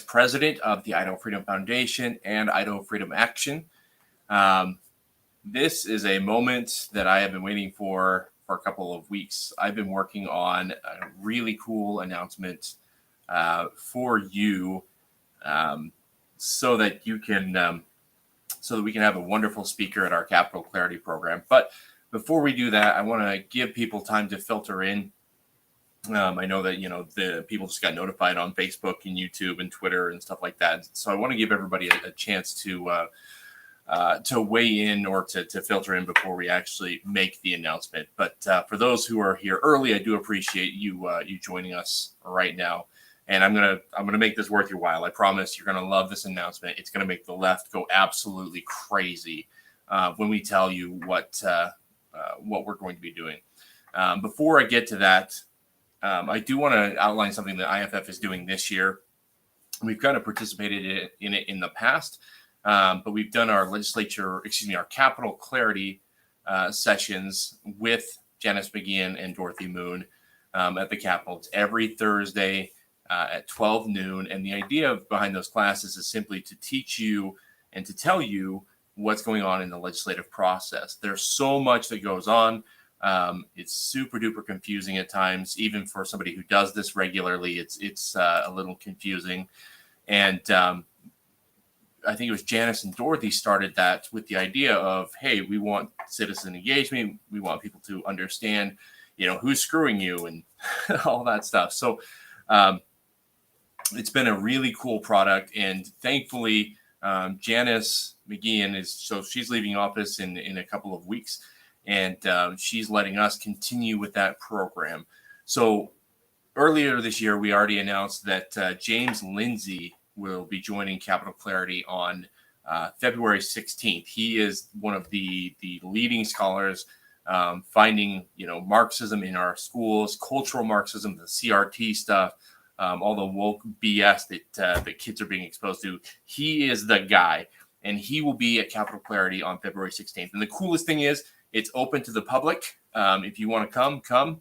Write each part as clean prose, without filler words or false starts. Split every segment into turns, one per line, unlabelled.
president of the Idaho Freedom Foundation and Idaho Freedom Action. This is a moment that I have been waiting for a couple of weeks. I've been working on a really cool announcement for you, so that we can have a wonderful speaker at our Capital Clarity program. But before we do that, I want to give people time to filter in. I know that, the people just got notified on Facebook and YouTube and Twitter and stuff like that. So I want to give everybody a chance to weigh in or to filter in before we actually make the announcement. But for those who are here early, I do appreciate you joining us right now. And I'm gonna make this worth your while. I promise you're gonna love this announcement. It's gonna make the left go absolutely crazy when we tell you what we're going to be doing. Before I get to that, I do want to outline something that IFF is doing this year. We've kind of participated in it in the past, but we've done our Capital Clarity sessions with Janice McGeehan and Dorothy Moon at the Capitol. It's every Thursday at 12 noon. And the idea behind those classes is simply to teach you and to tell you what's going on in the legislative process. There's so much that goes on. It's super duper confusing at times, even for somebody who does this regularly. It's a little confusing. And I think it was Janice and Dorothy started that with the idea of, hey, we want citizen engagement. We want people to understand, who's screwing you and all that stuff. So it's been a really cool product. And thankfully, Janice McGeehan she's leaving office in a couple of weeks. And she's letting us continue with that program. So earlier this year, we already announced that James Lindsay will be joining Capital Clarity on February 16th. He is one of the leading scholars finding, Marxism in our schools, cultural Marxism, the CRT stuff, all the woke BS that the kids are being exposed to. He is the guy, and he will be at Capital Clarity on February 16th. And the coolest thing is, it's open to the public. If you want to come.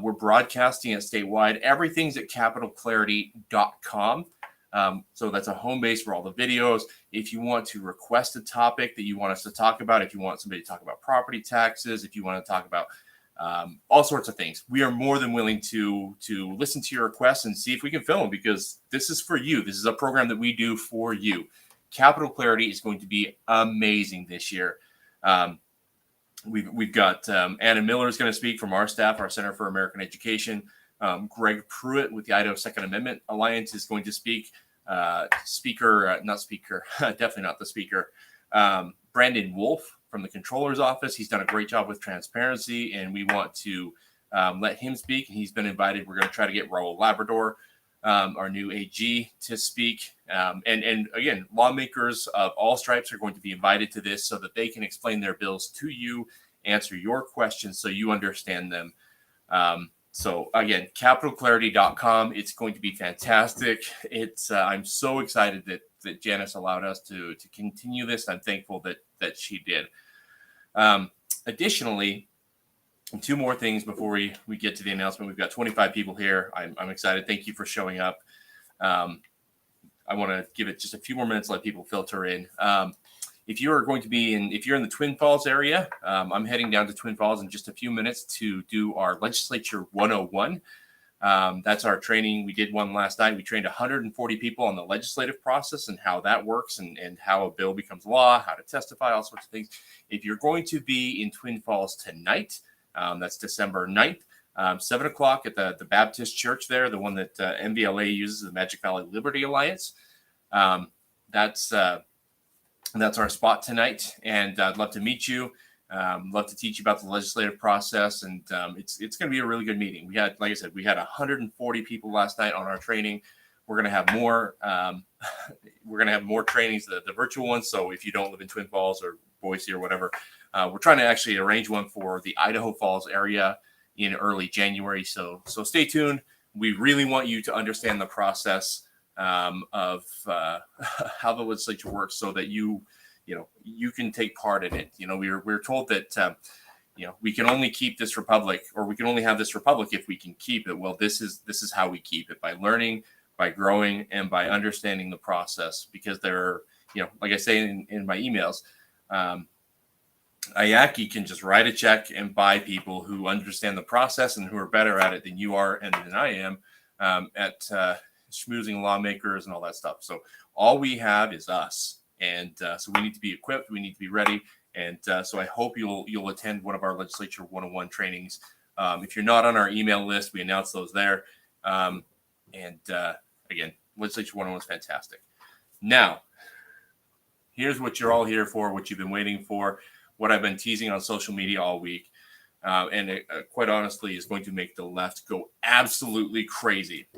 We're broadcasting it statewide. Everything's at capitalclarity.com. So that's a home base for all the videos. If you want to request a topic that you want us to talk about, if you want somebody to talk about property taxes, if you want to talk about all sorts of things, we are more than willing to listen to your requests and see if we can fill them, because this is for you. This is a program that we do for you. Capital Clarity is going to be amazing this year. We've got Anna Miller is going to speak from our staff, our Center for American Education. Greg Pruitt with the Idaho Second Amendment Alliance is going to speak. Definitely not the speaker. Brandon Wolf from the Controller's Office. He's done a great job with transparency, and we want to let him speak. And he's been invited. We're going to try to get Raul Labrador, our new AG, to speak. And again, lawmakers of all stripes are going to be invited to this so that they can explain their bills to you, answer your questions so you understand them. So again, capitalclarity.com. It's going to be fantastic. I'm so excited that Janice allowed us to continue this. I'm thankful that she did. Additionally, two more things before we get to the announcement. We've got 25 people here. I'm excited. Thank you for showing up. I want to give it just a few more minutes, let people filter in. If you're in the Twin Falls area, I'm heading down to Twin Falls in just a few minutes to do our Legislature 101. That's our training. We did one last night. We trained 140 people on the legislative process and how that works and how a bill becomes law, how to testify, all sorts of things. If you're going to be in Twin Falls tonight, that's December 9th, 7 o'clock at the Baptist Church there, the one that MVLA uses, the Magic Valley Liberty Alliance. That's our spot tonight, and I'd love to meet you. Love to teach you about the legislative process, and it's going to be a really good meeting. Like I said, we had 140 people last night on our training. We're going to have more. We're going to have more trainings, the virtual ones. So if you don't live in Twin Falls or Boise or whatever, we're trying to actually arrange one for the Idaho Falls area in early January. So stay tuned. We really want you to understand the process of how the legislature works, so that you can take part in it. We're told that we can only keep this republic, or we can only have this republic if we can keep it. Well, this is how we keep it, by learning, by growing and by understanding the process, because they're, like I say in my emails, IACI can just write a check and buy people who understand the process and who are better at it than you are and than I am at schmoozing lawmakers and all that stuff. So all we have is us. And so we need to be equipped. We need to be ready. And so I hope you'll attend one of our Legislature 101 trainings. If you're not on our email list, we announce those there. Again, Legislature 101 is fantastic. Now, here's what you're all here for, what you've been waiting for, what I've been teasing on social media all week. And it, quite honestly, is going to make the left go absolutely crazy.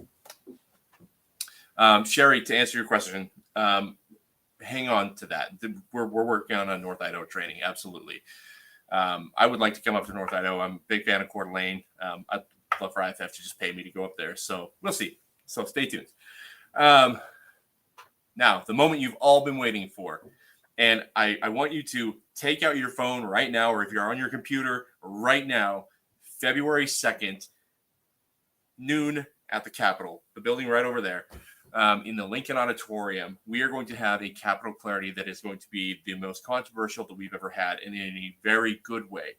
Sherry, to answer your question, hang on to that. We're working on a North Idaho training. Absolutely. I would like to come up to North Idaho. I'm a big fan of Coeur d'Alene. I'd love for IFF to just pay me to go up there. So we'll see. So stay tuned. Now, the moment you've all been waiting for, and I want you to take out your phone right now, or if you're on your computer right now, February 2nd, noon at the Capitol, the building right over there, in the Lincoln Auditorium. We are going to have a Capitol Clarity that is going to be the most controversial that we've ever had, and in a very good way.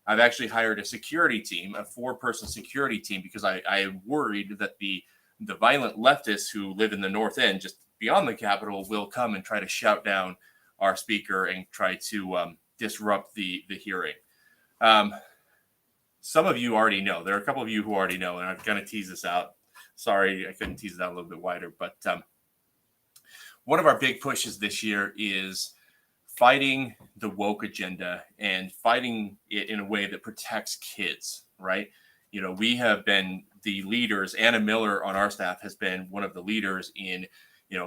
I've actually hired a security team, a 4-person security team, because I am worried that the violent leftists who live in the North End, just beyond the Capitol, will come and try to shout down our speaker and try to disrupt the hearing. Some of you already know. There are a couple of you who already know, and I'm going to tease this out. Sorry, I couldn't tease it out a little bit wider. But one of our big pushes this year is fighting the woke agenda and fighting it in a way that protects kids, right? We have been the leaders. Anna Miller on our staff has been one of the leaders in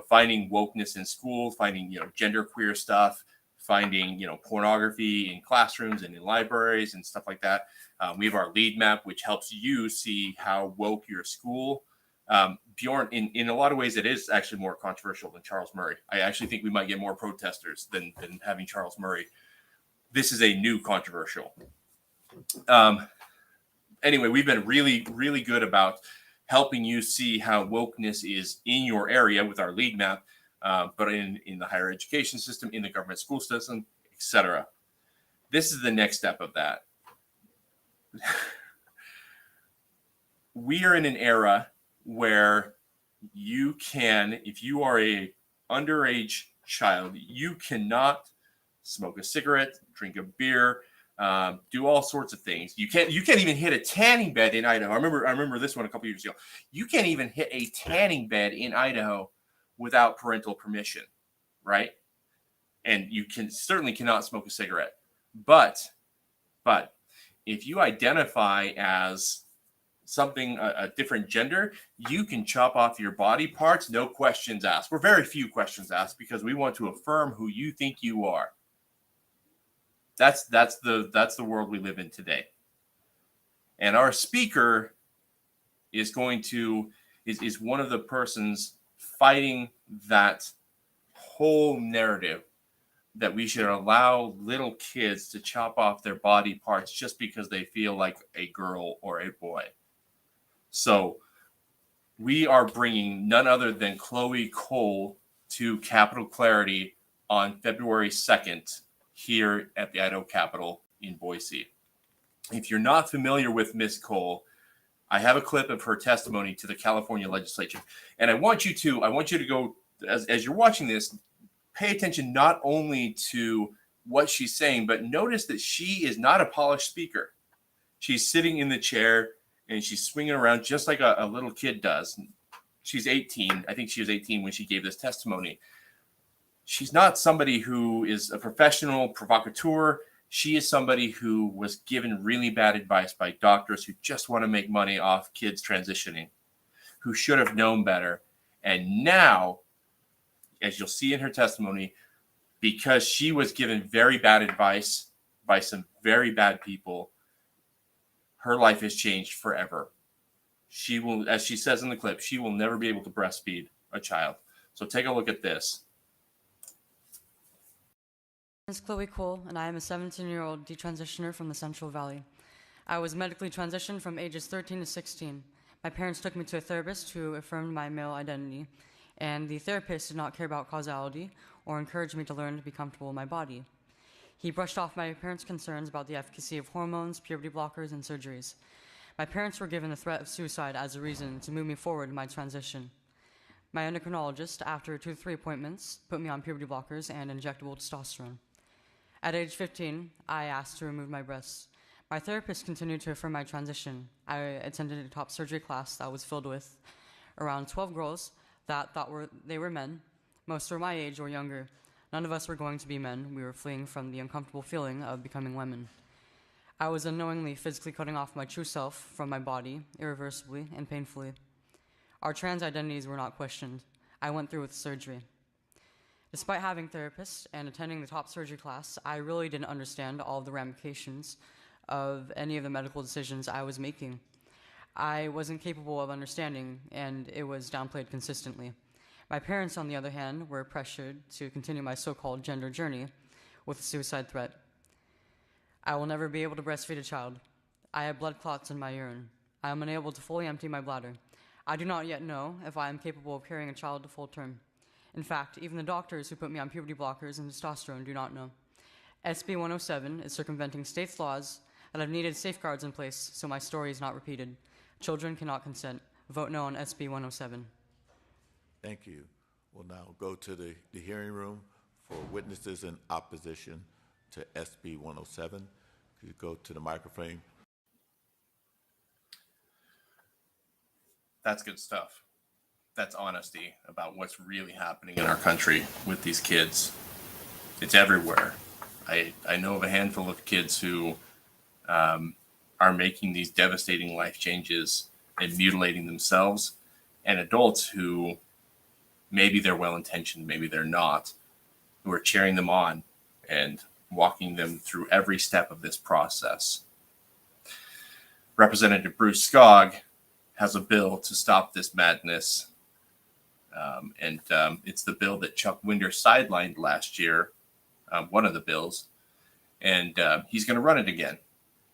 finding wokeness in school, finding, genderqueer stuff, finding, pornography in classrooms and in libraries and stuff like that. We have our lead map, which helps you see how woke your school. Bjorn, in a lot of ways, it is actually more controversial than Charles Murray. I actually think we might get more protesters than having Charles Murray. This is a new controversial. Anyway, we've been really, really good about helping you see how wokeness is in your area with our lead map, but in the higher education system, in the government school system, etc. This is the next step of that. We are in an era where you can, if you are a underage child, you cannot smoke a cigarette, drink a beer, do all sorts of things. You can't even hit a tanning bed in Idaho. I remember this one a couple years ago. You can't even hit a tanning bed in Idaho without parental permission, right? And you certainly cannot smoke a cigarette. But if you identify as something, a different gender, you can chop off your body parts, no questions asked. We're very few questions asked because we want to affirm who you think you are. That's the world we live in today. And our speaker is is one of the persons fighting that whole narrative that we should allow little kids to chop off their body parts just because they feel like a girl or a boy. So we are bringing none other than Chloe Cole to Capitol Clarity on February 2nd here at the Idaho Capitol in Boise. If you're not familiar with Miss Cole, I have a clip of her testimony to the California legislature. And I want you to go, as you're watching this, pay attention not only to what she's saying, but notice that she is not a polished speaker. She's sitting in the chair and she's swinging around just like a little kid does. She's 18. I think she was 18 when she gave this testimony. She's not somebody who is a professional provocateur. She is somebody who was given really bad advice by doctors who just want to make money off kids transitioning, who should have known better. And now, as you'll see in her testimony, because she was given very bad advice by some very bad people, her life has changed forever. She will, as she says in the clip, she will never be able to breastfeed a child. So take a look at this.
My name is Chloe Cole, and I am a 17-year-old detransitioner from the Central Valley. I was medically transitioned from ages 13 to 16. My parents took me to a therapist who affirmed my male identity, and the therapist did not care about causality or encourage me to learn to be comfortable in my body. He brushed off my parents' concerns about the efficacy of hormones, puberty blockers, and surgeries. My parents were given the threat of suicide as a reason to move me forward in my transition. My endocrinologist, after 2 to 3 appointments, put me on puberty blockers and injectable testosterone. At age 15, I asked to remove my breasts. My therapist continued to affirm my transition. I attended a top surgery class that was filled with around 12 girls that thought they were men. Most were my age or younger. None of us were going to be men. We were fleeing from the uncomfortable feeling of becoming women. I was unknowingly physically cutting off my true self from my body, irreversibly and painfully. Our trans identities were not questioned. I went through with surgery. Despite having therapists and attending the top surgery class, I really didn't understand all of the ramifications of any of the medical decisions I was making. I wasn't capable of understanding, and it was downplayed consistently. My parents, on the other hand, were pressured to continue my so-called gender journey with a suicide threat. I will never be able to breastfeed a child. I have blood clots in my urine. I am unable to fully empty my bladder. I do not yet know if I am capable of carrying a child to full term. In fact, even the doctors who put me on puberty blockers and testosterone do not know. SB 107 is circumventing states' laws that have needed safeguards in place so my story is not repeated. Children cannot consent. Vote no on SB 107.
Thank you. We'll now go to the hearing room for witnesses in opposition to SB 107. Could you go to the microphone?
That's good stuff. That's honesty about what's really happening in our country with these kids. It's everywhere. I know of a handful of kids who are making these devastating life changes and mutilating themselves, and adults who maybe they're well-intentioned, maybe they're not, who are cheering them on and walking them through every step of this process. Representative Bruce Skog has a bill to stop this madness. And it's the bill that Chuck Winder sidelined last year, one of the bills, and he's going to run it again.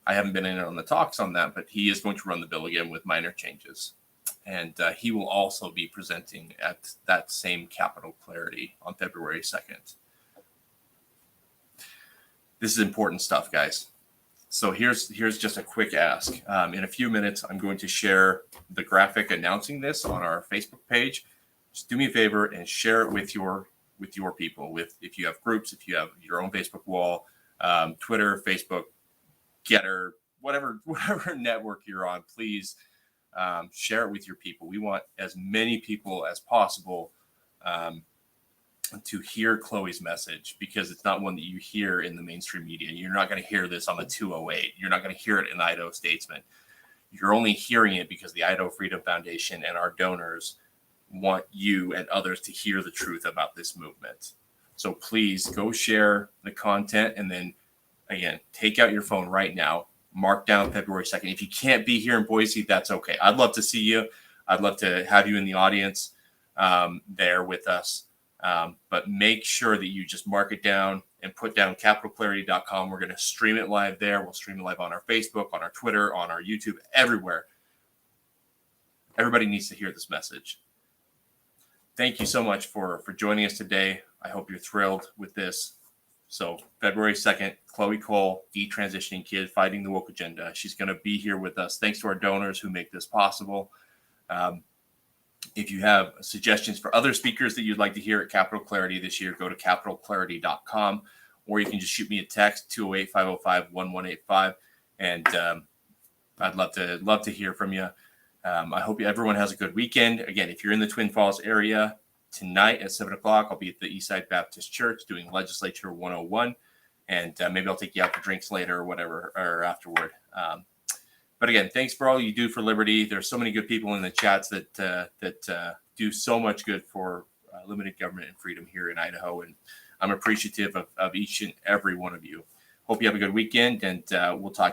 I haven't been in on the talks on that, but he is going to run the bill again with minor changes. And he will also be presenting at that same Capitol Clarity on February 2nd. This is important stuff, guys. So here's just a quick ask. In a few minutes, I'm going to share the graphic announcing this on our Facebook page. Just do me a favor and share it with your people. If you have groups, if you have your own Facebook wall, Twitter, Facebook, Getter, whatever network you're on, please share it with your people. We want as many people as possible to hear Chloe's message, because it's not one that you hear in the mainstream media. You're not going to hear this on the 208. You're not going to hear it in the Idaho Statesman. You're only hearing it because the Idaho Freedom Foundation and our donors want you and others to hear the truth about this movement. So please go share the content, and then again, take out your phone right now, mark down February 2nd. If you can't be here in Boise, that's okay. I'd love to see you. I'd love to have you in the audience there with us. But make sure that you just mark it down and put down capitalclarity.com. We're going to stream it live there. We'll stream it live on our Facebook, on our Twitter, on our YouTube, everywhere. Everybody needs to hear this message. Thank you so much for joining us today. I hope you're thrilled with this. So February 2nd, Chloe Cole, detransitioning kid, fighting the woke agenda. She's going to be here with us. Thanks to our donors who make this possible. If you have suggestions for other speakers that you'd like to hear at Capital Clarity this year, go to capitalclarity.com, or you can just shoot me a text, 208-505-1185. And I'd love to hear from you. I hope everyone has a good weekend. Again, if you're in the Twin Falls area, tonight at 7 o'clock, I'll be at the Eastside Baptist Church doing Legislature 101. And maybe I'll take you out for drinks later or whatever, or afterward. But again, thanks for all you do for liberty. There's so many good people in the chats that do so much good for limited government and freedom here in Idaho. And I'm appreciative of each and every one of you. Hope you have a good weekend, and we'll talk